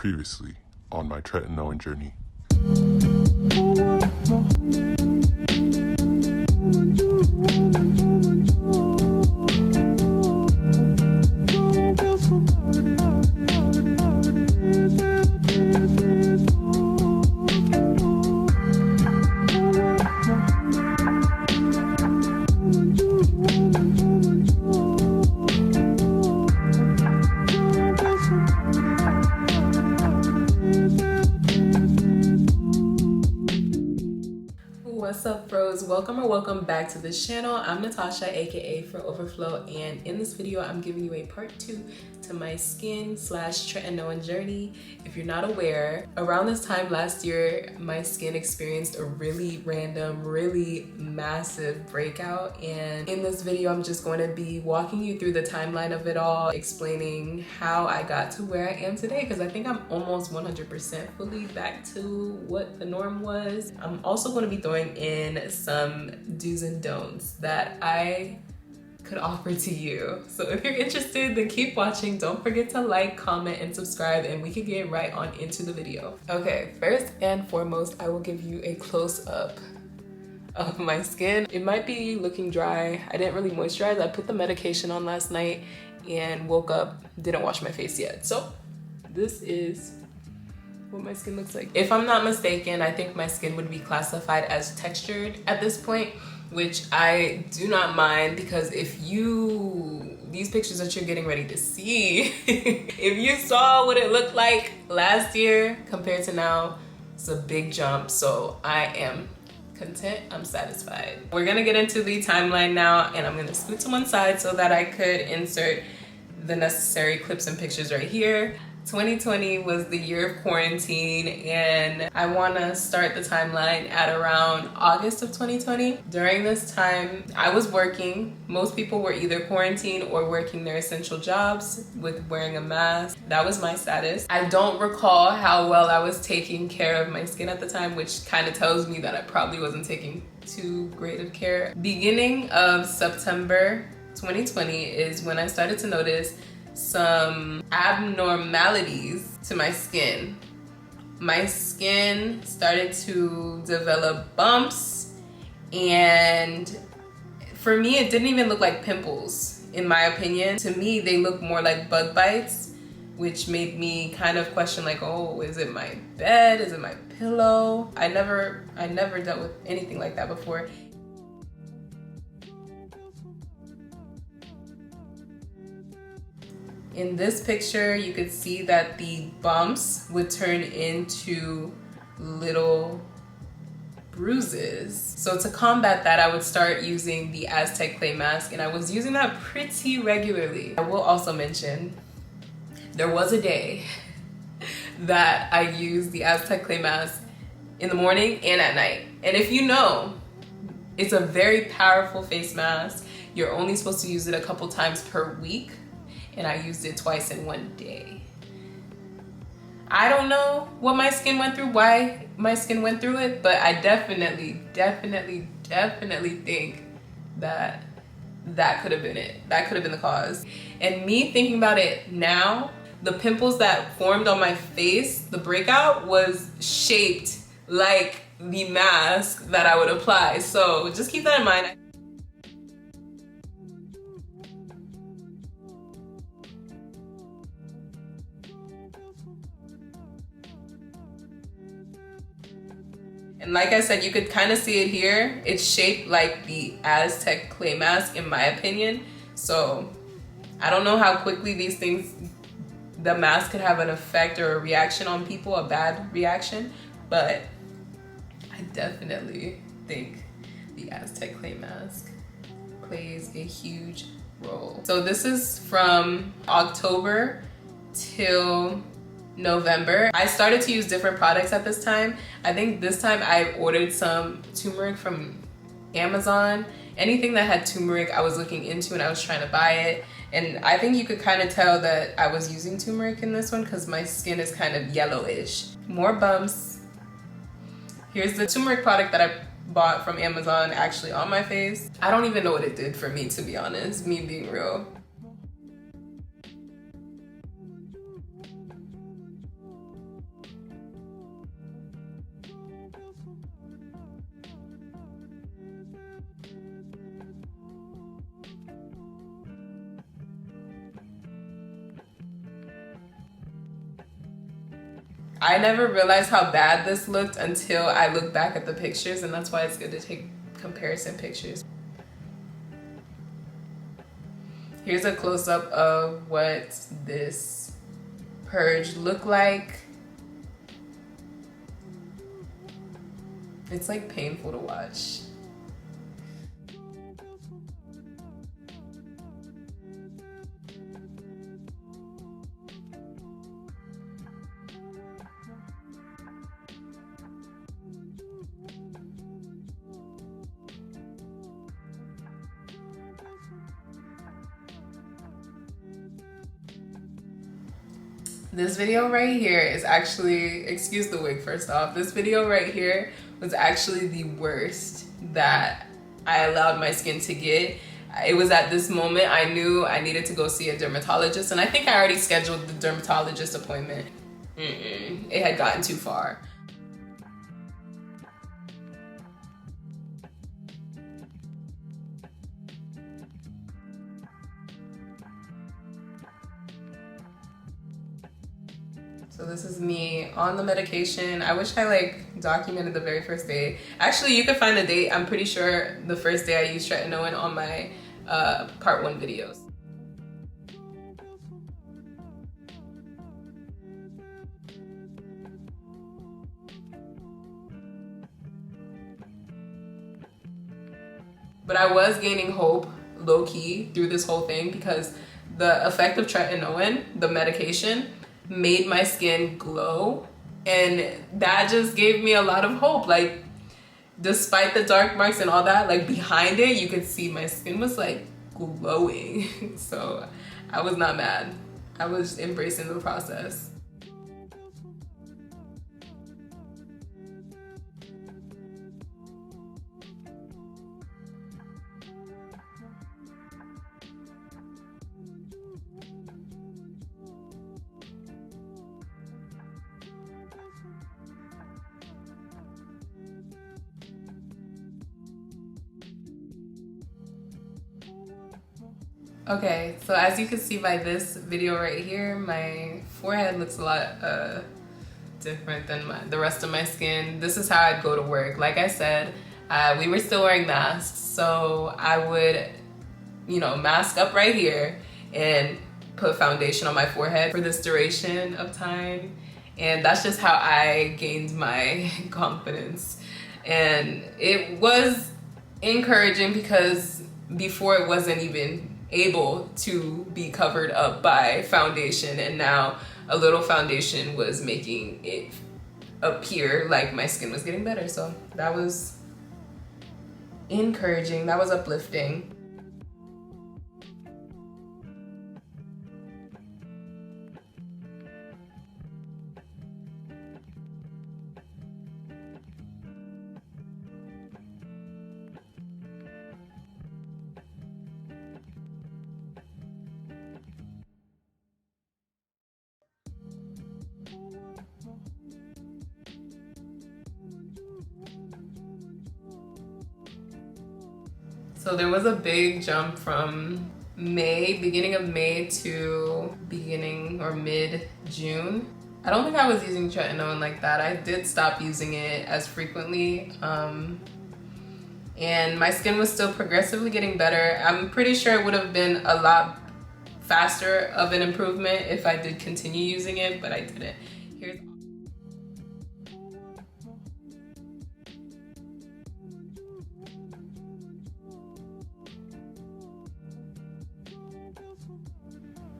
Previously on my Tretinoin journey. What's up, bros? Welcome back to this channel. I'm Natasha, aka For Overflow, and in this video I'm giving you a part 2 to my skin / Tretinoin journey. If you're not aware, around this time last year my skin experienced a really random, really massive breakout, and in this video I'm just going to be walking you through the timeline of it all, explaining how I got to where I am today, because I think I'm almost 100% fully back to what the norm was. I'm also going to be throwing in some do's and don'ts that I could offer to you. So if you're interested, then keep watching. Don't forget to like, comment, and subscribe, and we can get right on into the video. Okay, first and foremost, I will give you a close-up of my skin. It might be looking dry. I didn't really moisturize. I put the medication on last night and woke up, didn't wash my face yet. So this is what my skin looks like. If I'm not mistaken, I think my skin would be classified as textured at this point, which I do not mind, because these pictures that you're getting ready to see, if you saw what it looked like last year compared to now, it's a big jump. So I am content, I'm satisfied. We're gonna get into the timeline now, and I'm gonna scoot to one side so that I could insert the necessary clips and pictures right here. 2020 was the year of quarantine, and I want to start the timeline at around August of 2020. During this time, I was working. Most people were either quarantined or working their essential jobs with wearing a mask. That was my status. I don't recall how well I was taking care of my skin at the time, which kind of tells me that I probably wasn't taking too great of care. Beginning of September 2020 is when I started to notice some abnormalities to my skin. My skin started to develop bumps, and for me it didn't even look like pimples, in my opinion. To me they look more like bug bites, which made me kind of question, like, oh, is it my bed? Is it my pillow? I never dealt with anything like that before. In this picture, you could see that the bumps would turn into little bruises. So to combat that, I would start using the Aztec Clay Mask, and I was using that pretty regularly. I will also mention, there was a day that I used the Aztec Clay Mask in the morning and at night. And if you know, it's a very powerful face mask. You're only supposed to use it a couple times per week, and I used it twice in one day. I don't know what my skin went through, why my skin went through it, but I definitely think that that could have been it. That could have been the cause. And me thinking about it now, the pimples that formed on my face, the breakout was shaped like the mask that I would apply. So just keep that in mind. And like I said, you could kind of see it here. It's shaped like the Aztec Clay Mask, in my opinion. So I don't know how quickly these things, the mask could have an effect or a reaction on people, a bad reaction, but I definitely think the Aztec Clay Mask plays a huge role. So this is from October till November. I started to use different products at this time. I think this time I ordered some turmeric from Amazon. Anything that had turmeric I was looking into, and I was trying to buy it. And I think you could kind of tell that I was using turmeric in this one because my skin is kind of yellowish. More bumps. Here's the turmeric product that I bought from Amazon actually on my face. I don't even know what it did for me, to be honest, me being real. I never realized how bad this looked until I looked back at the pictures, and that's why it's good to take comparison pictures. Here's a close-up of what this purge looked like. It's like painful to watch. This video right here is actually, excuse the wig first off, this video right here was actually the worst that I allowed my skin to get. It was at this moment I knew I needed to go see a dermatologist, and I think I already scheduled the dermatologist appointment. It had gotten too far. So this is me on the medication. I wish I like documented the very first day. Actually, you can find the date. I'm pretty sure the first day I used Tretinoin on my part 1 videos. But I was gaining hope, low-key, through this whole thing because the effect of Tretinoin, the medication, made my skin glow, and that just gave me a lot of hope. Like, despite the dark marks and all that, like behind it you could see my skin was like glowing. So I was not mad. I was embracing the process. Okay, so as you can see by this video right here, my forehead looks a lot different than the rest of my skin. This is how I'd go to work. Like I said, we were still wearing masks, so I would, you know, mask up right here and put foundation on my forehead for this duration of time. And that's just how I gained my confidence. And it was encouraging because before it wasn't even able to be covered up by foundation, and now a little foundation was making it appear like my skin was getting better. So that was encouraging, that was uplifting. So there was a big jump from beginning of May to beginning or mid-June. I don't think I was using Tretinoin like that. I did stop using it as frequently. And my skin was still progressively getting better. I'm pretty sure it would have been a lot faster of an improvement if I did continue using it, but I didn't.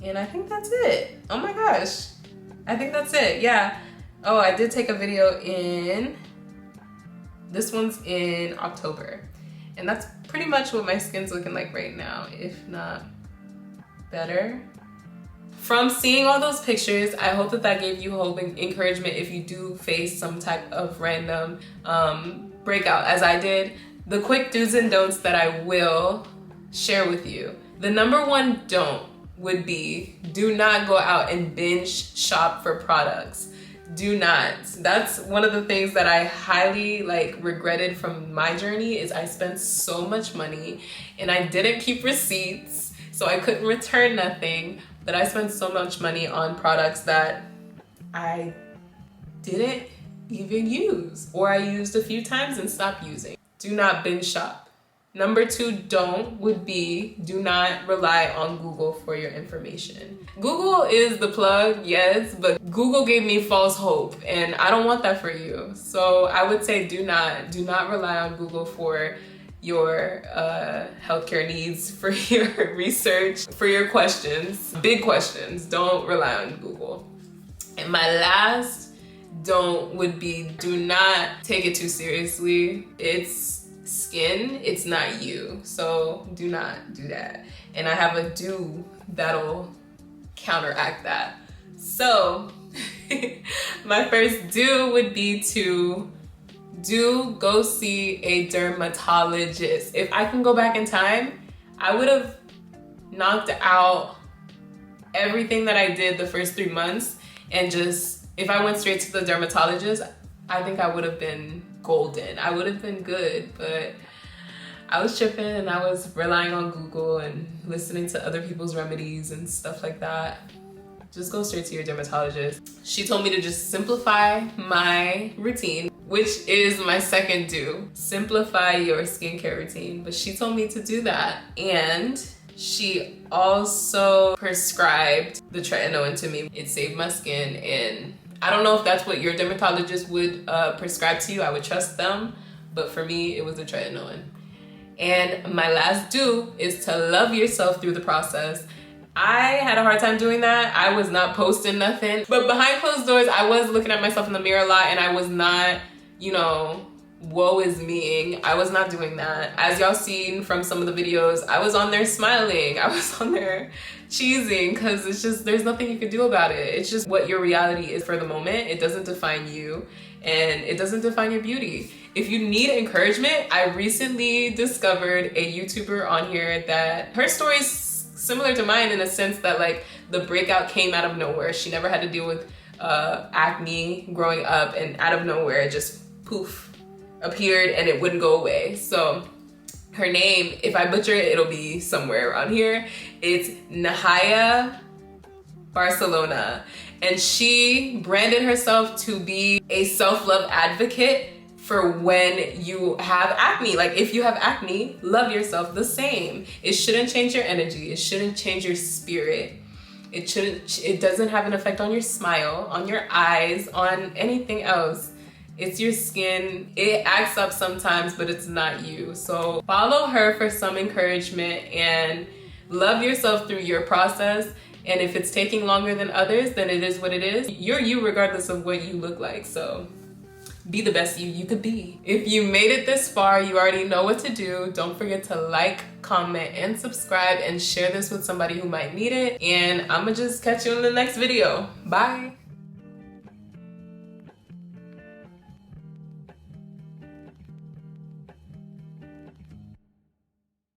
And I think that's it. Oh my gosh. I think that's it, yeah. Oh, I did take a video this one's in October. And that's pretty much what my skin's looking like right now, if not better. From seeing all those pictures, I hope that gave you hope and encouragement if you do face some type of random breakout, as I did. The quick do's and don'ts that I will share with you. The number one don't would be, do not go out and binge shop for products. Do not. That's one of the things that I highly regretted from my journey, is I spent so much money and I didn't keep receipts, so I couldn't return nothing, but I spent so much money on products that I didn't even use, or I used a few times and stopped using. Do not binge shop. Number 2 don't would be do not rely on Google for your information. Google is the plug, yes, but Google gave me false hope and I don't want that for you. So I would say do not rely on Google for your healthcare needs, for your research, for your questions, big questions. Don't rely on Google. And my last don't would be do not take it too seriously. It's skin, it's not you. So do not do that. And I have a do that'll counteract that. So my first do would be to go see a dermatologist. If I can go back in time, I would have knocked out everything that I did the first 3 months and just, if I went straight to the dermatologist, I think I would have been golden. I would have been good, but I was tripping and I was relying on Google and listening to other people's remedies and stuff like that. Just go straight to your dermatologist. She told me to just simplify my routine, which is my second do. Simplify your skincare routine. But she told me to do that. And she also prescribed the tretinoin to me. It saved my skin, and I don't know if that's what your dermatologist would prescribe to you. I would trust them, but for me, it was the tretinoin. And my last do is to love yourself through the process. I had a hard time doing that. I was not posting nothing, but behind closed doors, I was looking at myself in the mirror a lot, and I was not, woe is me. I was not doing that. As y'all seen from some of the videos, I was on there smiling. I was on there cheesing, because it's just, there's nothing you can do about it. It's just what your reality is for the moment. It doesn't define you, and it doesn't define your beauty. If you need encouragement, I recently discovered a YouTuber on here that her story is similar to mine in a sense that like the breakout came out of nowhere. She never had to deal with acne growing up, and out of nowhere it just poof appeared and it wouldn't go away. So her name, if I butcher it, it'll be somewhere around here. It's Nahaya Barcelona, and she branded herself to be a self-love advocate for when you have acne. Like if you have acne, love yourself the same. It shouldn't change your energy. It shouldn't change your spirit. It doesn't have an effect on your smile, on your eyes, on anything else. It's your skin. It acts up sometimes, but it's not you. So follow her for some encouragement and love yourself through your process. And if it's taking longer than others, then it is what it is. You're you regardless of what you look like. So be the best you could be. If you made it this far, you already know what to do. Don't forget to like, comment, and subscribe, and share this with somebody who might need it. And I'ma just catch you in the next video. Bye.